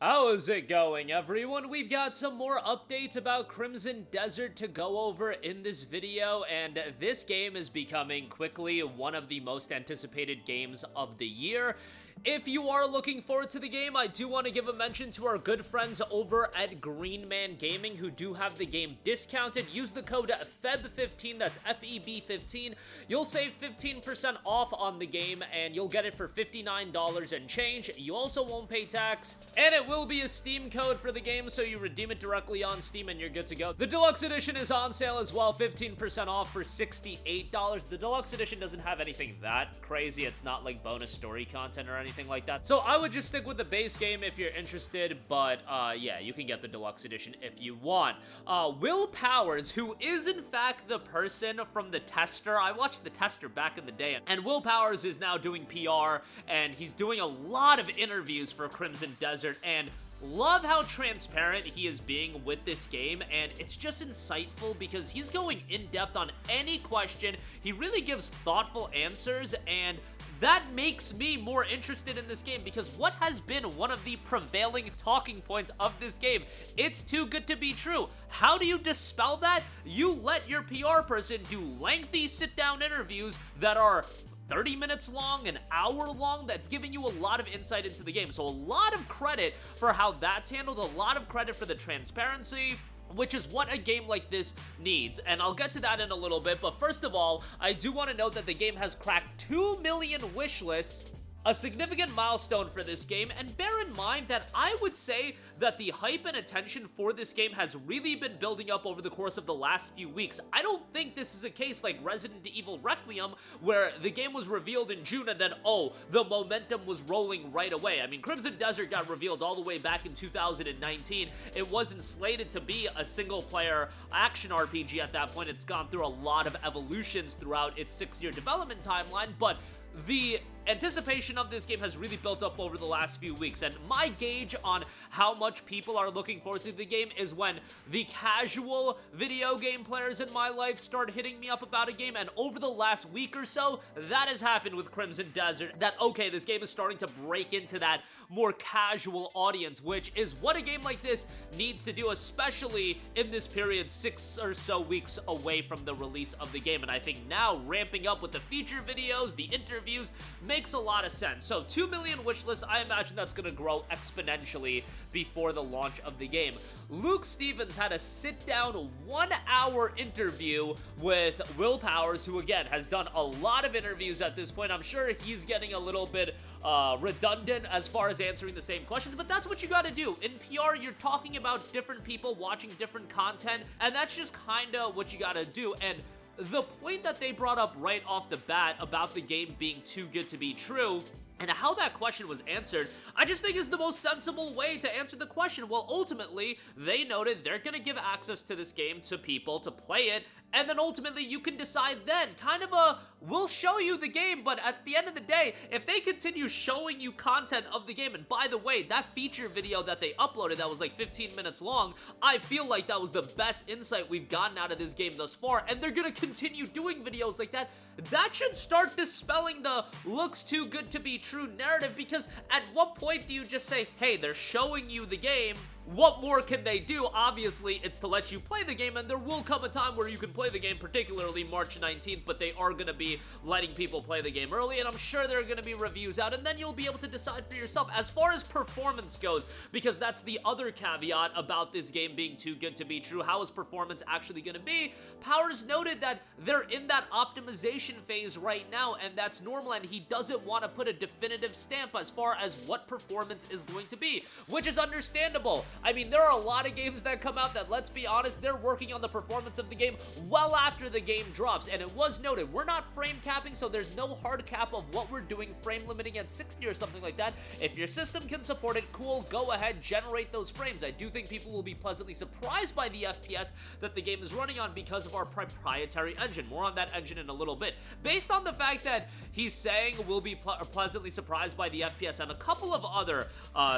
How is it going, everyone? We've got some more updates about Crimson Desert to go over in this video, and this game is becoming quickly one of the most anticipated games of the year. If you are looking forward to the game, I do want to give a mention to our good friends over at Green Man Gaming who do have the game discounted. Use the code FEB15, that's FEB15. You'll save 15% off on the game and you'll get it for $59 and change. You also won't pay tax, and it will be a Steam code for the game, so you redeem it directly on Steam and you're good to go. The Deluxe Edition is on sale as well, 15% off for $68. The Deluxe Edition doesn't have anything that crazy. It's not like bonus story content or anything like that. So I would just stick with the base game if you're interested, but yeah, you can get the Deluxe Edition if you want. Will Powers, who is in fact the person from the tester, I watched the tester back in the day, and Will Powers is now doing PR, and he's doing a lot of interviews for Crimson Desert, and love how transparent he is being with this game, and it's just insightful because he's going in depth on any question. He really gives thoughtful answers, and that makes me more interested in this game because what has been one of the prevailing talking points of this game? It's too good to be true. How do you dispel that? You let your PR person do lengthy sit-down interviews that are 30 minutes long, an hour long, that's giving you a lot of insight into the game. So a lot of credit for how that's handled, a lot of credit for the transparency, which is what a game like this needs, and I'll get to that in a little bit. But first of all, I do want to note that the game has cracked 2 million wish lists, a significant milestone for this game, and bear in mind that I would say that the hype and attention for this game has really been building up over the course of the last few weeks. I don't think this is a case like Resident Evil Requiem, where the game was revealed in June and then, oh, the momentum was rolling right away. I mean, Crimson Desert got revealed all the way back in 2019. It wasn't slated to be a single-player action RPG at that point. It's gone through a lot of evolutions throughout its 6-year development timeline, but the anticipation of this game has really built up over the last few weeks, and my gauge on how much people are looking forward to the game is when the casual video game players in my life start hitting me up about a game, and over the last week or so, that has happened with Crimson Desert, that, okay, this game is starting to break into that more casual audience, which is what a game like this needs to do, especially in this period 6 or so weeks away from the release of the game. And I think now ramping up with the feature videos, the interviews, makes a lot of sense. So 2 million wish lists, I imagine that's going to grow exponentially before the launch of the game. Luke Stevens had a sit-down 1-hour interview with Will Powers, who again has done a lot of interviews at this point. I'm sure he's getting a little bit redundant as far as answering the same questions, but that's what you got to do. In PR, you're talking about different people watching different content, and that's just kind of what you got to do. And the point that they brought up right off the bat about the game being too good to be true, and how that question was answered, I just think is the most sensible way to answer the question. Well, ultimately, they noted they're going to give access to this game to people to play it, and then ultimately you can decide then, kind of a, we'll show you the game, but at the end of the day, if they continue showing you content of the game, and by the way, that feature video that they uploaded that was like 15 minutes long, I feel like that was the best insight we've gotten out of this game thus far, and they're gonna continue doing videos like that. That should start dispelling the looks too good to be true narrative, because at what point do you just say, hey, they're showing you the game, what more can they do? Obviously, it's to let you play the game, and there will come a time where you can play the game, particularly March 19th, but they are going to be letting people play the game early, and I'm sure there are going to be reviews out, and then you'll be able to decide for yourself as far as performance goes, because that's the other caveat about this game being too good to be true. How is performance actually going to be? Powers noted that they're in that optimization phase right now, and that's normal, and he doesn't want to put a definitive stamp as far as what performance is going to be, which is understandable. I mean, there are a lot of games that come out that, let's be honest, they're working on the performance of the game well after the game drops, and it was noted, we're not frame capping, so there's no hard cap of what we're doing, frame limiting at 60 or something like that. If your system can support it, cool, go ahead, generate those frames. I do think people will be pleasantly surprised by the FPS that the game is running on because of our proprietary engine. More on that engine in a little bit. Based on the fact that he's saying we'll be pleasantly surprised by the FPS and a couple of other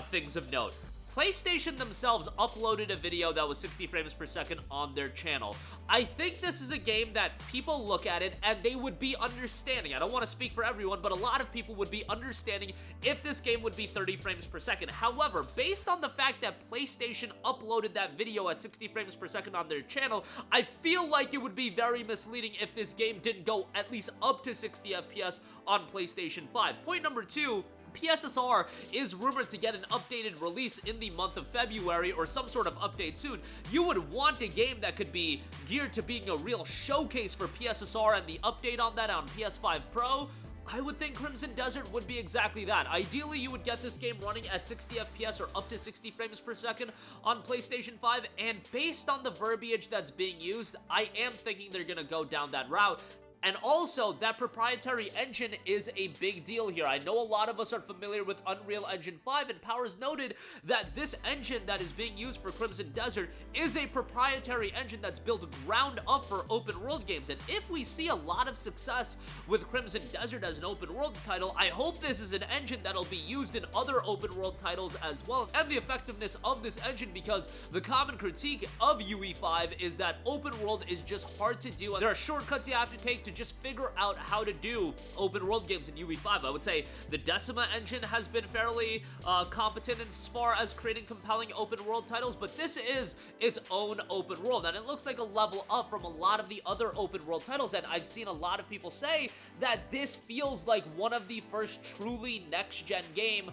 things of note. PlayStation themselves uploaded a video that was 60 frames per second on their channel. I think this is a game that people look at it and they would be understanding. I don't want to speak for everyone, but a lot of people would be understanding if this game would be 30 frames per second. However, based on the fact that PlayStation uploaded that video at 60 frames per second on their channel, I feel like it would be very misleading if this game didn't go at least up to 60 FPS on PlayStation 5. Point number 2, PSSR is rumored to get an updated release in the month of February or some sort of update soon. You would want a game that could be geared to being a real showcase for PSSR, and the update on that on PS5 Pro, I would think Crimson Desert would be exactly that. Ideally, you would get this game running at 60 FPS or up to 60 frames per second on PlayStation 5, and based on the verbiage that's being used, I am thinking they're gonna go down that route. And also, that proprietary engine is a big deal here. I know a lot of us are familiar with Unreal Engine 5, and Powers noted that this engine that is being used for Crimson Desert is a proprietary engine that's built ground up for open world games. And if we see a lot of success with Crimson Desert as an open world title, I hope this is an engine that'll be used in other open world titles as well. And the effectiveness of this engine, because the common critique of UE5 is that open world is just hard to do, and there are shortcuts you have to take to just figure out how to do open world games in UE5. I would say the Decima engine has been fairly competent as far as creating compelling open world titles, but this is its own open world, and it looks like a level up from a lot of the other open world titles. And I've seen a lot of people say that this feels like one of the first truly next-gen game.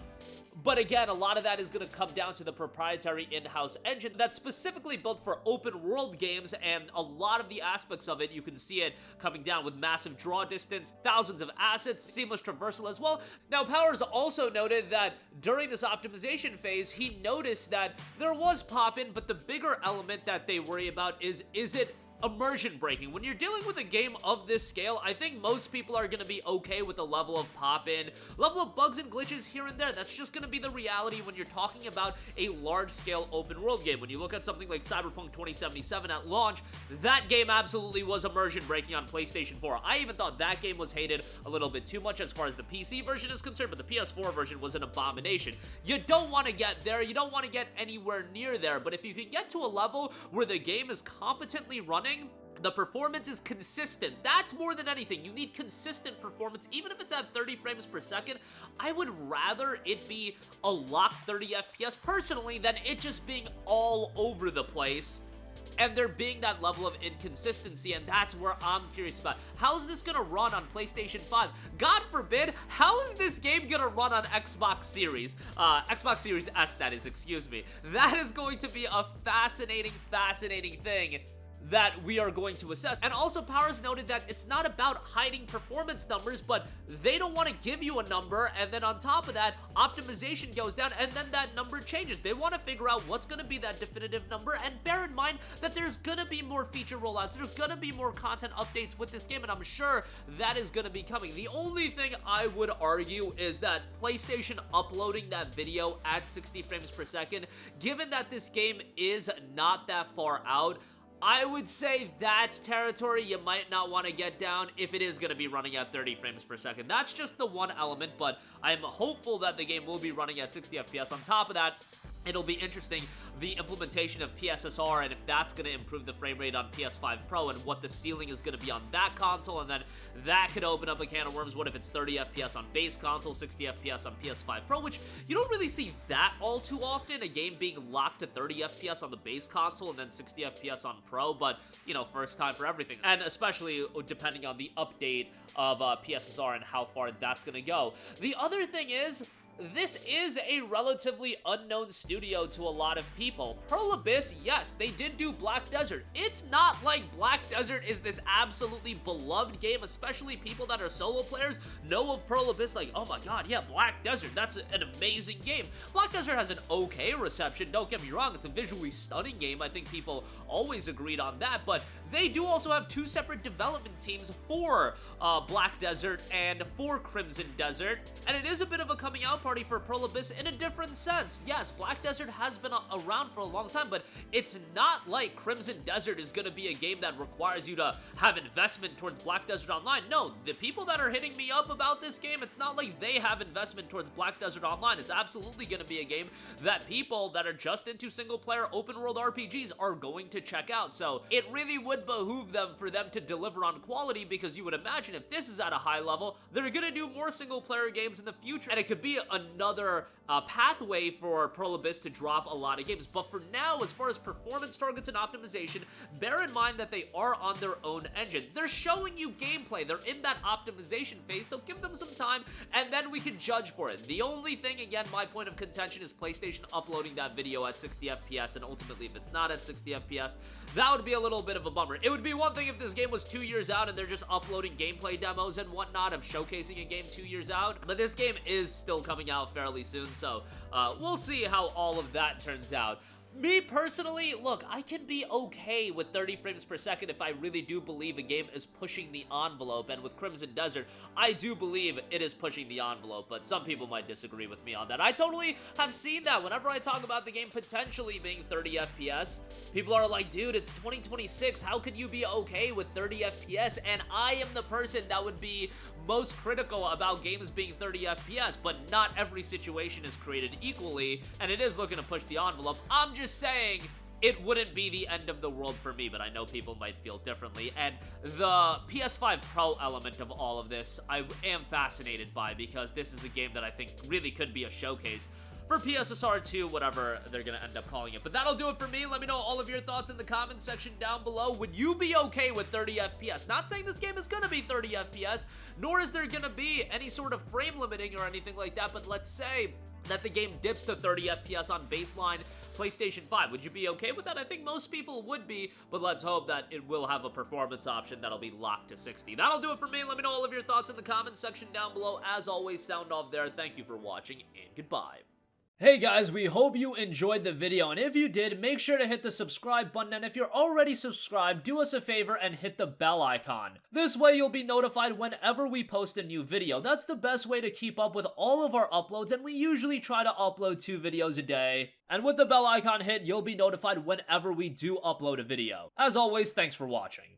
But again, a lot of that is going to come down to the proprietary in-house engine that's specifically built for open world games, and a lot of the aspects of it, you can see it coming down with massive draw distance, thousands of assets, seamless traversal as well. Now, Powers also noted that during this optimization phase, he noticed that there was pop-in, but the bigger element that they worry about is it immersion breaking. When you're dealing with a game of this scale, I think most people are going to be okay with the level of pop-in, level of bugs and glitches here and there. That's just going to be the reality when you're talking about a large-scale open-world game. When you look at something like Cyberpunk 2077 at launch, that game absolutely was immersion breaking on PlayStation 4. I even thought that game was hated a little bit too much as far as the PC version is concerned, but the PS4 version was an abomination. You don't want to get there. You don't want to get anywhere near there, but if you can get to a level where the game is competently running, the performance is consistent. That's more than anything. You need consistent performance, even if it's at 30 frames per second. I would rather it be a locked 30 FPS personally than it just being all over the place and there being that level of inconsistency, and that's where I'm curious about. How's this gonna run on PlayStation 5? God forbid, how is this game gonna run on Xbox Series? Xbox Series S, that is, excuse me. That is going to be a fascinating thing that we are going to assess. And also, Powers noted that it's not about hiding performance numbers, but they don't want to give you a number, and then on top of that, optimization goes down, and then that number changes. They want to figure out what's going to be that definitive number, and bear in mind that there's going to be more feature rollouts, there's going to be more content updates with this game, and I'm sure that is going to be coming. The only thing I would argue is that PlayStation uploading that video at 60 frames per second, given that this game is not that far out, I would say that's territory you might not want to get down if it is going to be running at 30 frames per second. That's just the one element, but I'm hopeful that the game will be running at 60 FPS. On top of that, it'll be interesting, the implementation of PSSR, and if that's going to improve the frame rate on PS5 Pro, and what the ceiling is going to be on that console, and then that could open up a can of worms. What if it's 30 FPS on base console, 60 FPS on PS5 Pro, which you don't really see that all too often, a game being locked to 30 FPS on the base console and then 60 FPS on Pro, but, you know, first time for everything. And especially depending on the update of PSSR and how far that's going to go. The other thing is, this is a relatively unknown studio to a lot of people. Pearl Abyss, yes, they did do Black Desert. It's not like Black Desert is this absolutely beloved game, especially people that are solo players know of Pearl Abyss like, oh my god, yeah, Black Desert, that's an amazing game. Black Desert has an okay reception, don't get me wrong, it's a visually stunning game. I think people always agreed on that, but they do also have two separate development teams for Black Desert and for Crimson Desert, and it is a bit of a coming out party party for Proprietary in a different sense. Yes, Black Desert has been around for a long time, but it's not like Crimson Desert is going to be a game that requires you to have investment towards Black Desert Online. No, the people that are hitting me up about this game, it's not like they have investment towards Black Desert Online. It's absolutely going to be a game that people that are just into single-player open-world RPGs are going to check out. So it really would behoove them for them to deliver on quality, because you would imagine if this is at a high level, they're going to do more single-player games in the future, and it could be another pathway for Proprietary to drop a lot of games. But for now, as far as performance targets and optimization, bear in mind that they are on their own engine. They're showing you gameplay. They're in that optimization phase, so give them some time, and then we can judge for it. The only thing, again, my point of contention is PlayStation uploading that video at 60 FPS, and ultimately, if it's not at 60 FPS, that would be a little bit of a bummer. It would be one thing if this game was 2 years out and they're just uploading gameplay demos and whatnot of showcasing a game 2 years out, but this game is still coming out fairly soon, so we'll see how all of that turns out. Me personally, look, I can be okay with 30 frames per second if I really do believe a game is pushing the envelope, and with Crimson Desert, I do believe it is pushing the envelope, but some people might disagree with me on that. I totally have seen that. Whenever I talk about the game potentially being 30 FPS, people are like, dude, it's 2026, how could you be okay with 30 FPS? And I am the person that would be most critical about games being 30 FPS, but not every situation is created equally, and it is looking to push the envelope. I'm just saying it wouldn't be the end of the world for me, but I know people might feel differently. And the PS5 Pro element of all of this, I am fascinated by, because this is a game that I think really could be a showcase for PSSR 2, whatever they're gonna end up calling it. But that'll do it for me. Let me know all of your thoughts in the comment section down below. Would you be okay with 30 FPS? Not saying this game is gonna be 30 FPS, nor is there gonna be any sort of frame limiting or anything like that, but let's say that the game dips to 30 FPS on baseline PlayStation 5. Would you be okay with that? I think most people would be, but let's hope that it will have a performance option that'll be locked to 60. That'll do it for me. Let me know all of your thoughts in the comment section down below. As always, sound off there. Thank you for watching, and goodbye. Hey guys, we hope you enjoyed the video, and if you did, make sure to hit the subscribe button, and if you're already subscribed, do us a favor and hit the bell icon. This way you'll be notified whenever we post a new video. That's the best way to keep up with all of our uploads, and we usually try to upload 2 videos a day. And with the bell icon hit, you'll be notified whenever we do upload a video. As always, thanks for watching.